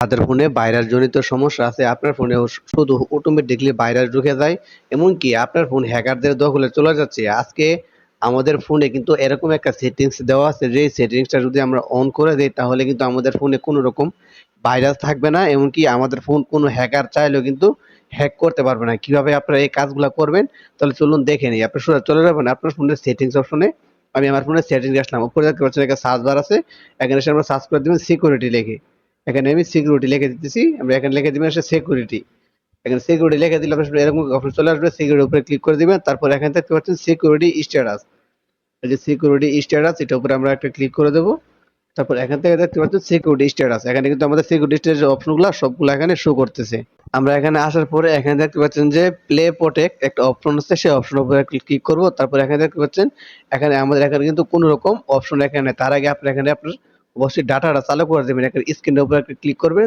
তাদের ফোনে ভাইরাস জনিত সমস্যা আছে, আপনার ফোনে শুধু অটোমেটিক্যালি ভাইরাস ঢুকে যায়, এমনকি আপনার ফোন হ্যাকারদের দখলে চলে যাচ্ছে। আজকে আমাদের ফোনে কিন্তু এরকম একটা সেটিংস দেওয়া আছে, যে সেটিংসটা যদি আমরা অন করে দেই তাহলে কিন্তু আমাদের ফোনে কোনো রকম ভাইরাস থাকবে না, এমনকি আমাদের ফোন কোনো হ্যাকার চাইলেও কিন্তু হ্যাক করতে পারবে না। কিভাবে আপনারা এই কাজগুলা করবেন তাহলে চলুন দেখে নিই। আপনি সোজা চলে যাবেন আপনার ফোনের সেটিংস অপশনে। আমি আমার ফোনের সেটিংস আসলাম। উপরে দেখতে পাচ্ছেন একটা সার্চ বার আছে। এখানে এসে আমরা সার্চ করে দিবেন সিকিউরিটি লিখে। এখানে আমি সিকিউরিটি লিখে দিতেছি। আমরা এখানে লিখে দিবেন হচ্ছে সিকিউরিটি। এখানে সিকিউরিটি লিখে দিলে আপনার এরকম অপশন চলে আসবে। সিকিউরিটির উপরে ক্লিক করে দিবেন। তারপর এখানে দেখতে পাচ্ছেন সিকিউরিটি স্ট্যাটাস। এই যে সিকিউরিটি স্ট্যাটাস, এটার উপরে আমরা একটা ক্লিক করে দেব। তারপর এখান থেকে দেখতে পাচ্ছেন সিকিউরিটি স্ট্যাটাস। এখানে কিন্তু আমাদের সিকিউরিটি স্ট্যাটাস অপশনগুলো সবগুলো এখানে শো করতেছে। আমরা এখানে আসার পরে এখানে দেখতে পাচ্ছেন যে প্লে প্রোটেক্ট একটা অপশন আছে, সেই অপশনের উপরে ক্লিক করব। তারপর এখানে দেখতে পাচ্ছেন এখানে আমাদের এখানে কিন্তু কোনো রকম অপশন এখানে, তার আগে আপনি এখানে আপনার অবশ্যই ডাটাটা চালু করে দেবেন। এখানে স্ক্রিনের উপরে ক্লিক করবেন।